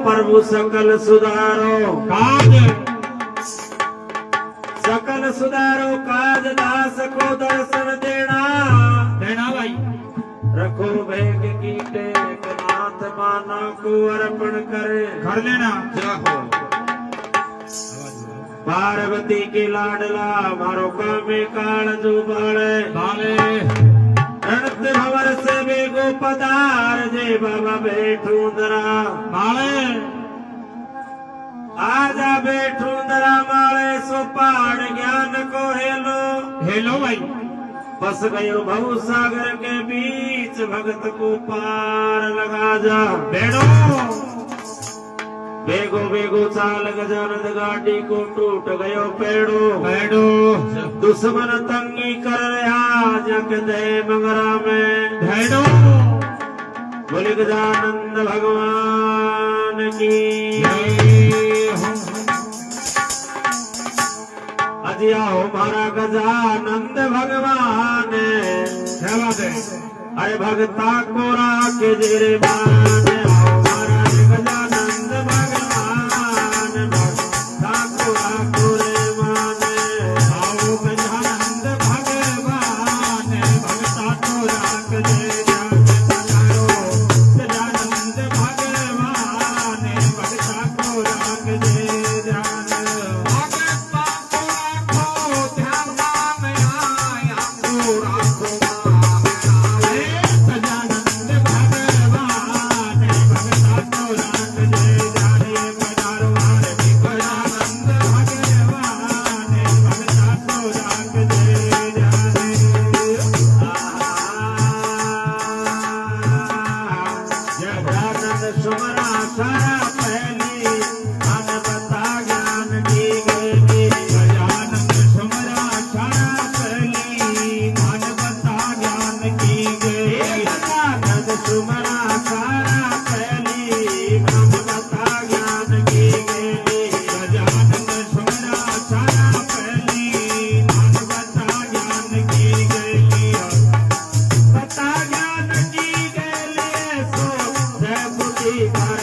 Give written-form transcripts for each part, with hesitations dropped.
प्रभु सकल सुधारो काज सकल सुधारो काज दास को दर्शन देना भाई रखो भेग की टेक नाथ माना को अर्पण करे कर लेना जाहो पार्वती के लाडला मारो कामे काल जो बाले बाले रणत भवर से बेगो पधार जे बाबा बैठू दरा बाले आजा बैठू दरा माले सो पहाड़ ज्ञान को हेलो भाई बस गयो भव सागर के बीच भगत को पार लगा जा बैठो बेगो बेगो चाल गजानंद गाड़ी को टूट गयो पेड़ो बैठो दुश्मन तंगी कर रहा जग दे मंगरा में बैठो बोले गजानंद भगवान की अजिया हो मारा गजानंद भगवान क्या बात है अरे भगता को राखे जेरे मान आओ महाराज गजानंद भगवान भगता को राखो रे मान आओ गजानंद भगवान भगता को राख दे गजानंद भगवान भगता को राख दे Bye.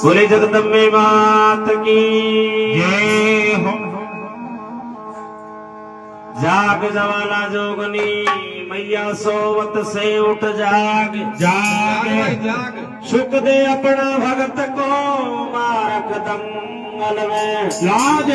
बोले जगदम्बे मात की जय हो। जाग जवाला जोगनी मैया सोवत से उठ जाग जाग सुख दे अपना भगत को मारक दंगल में लाज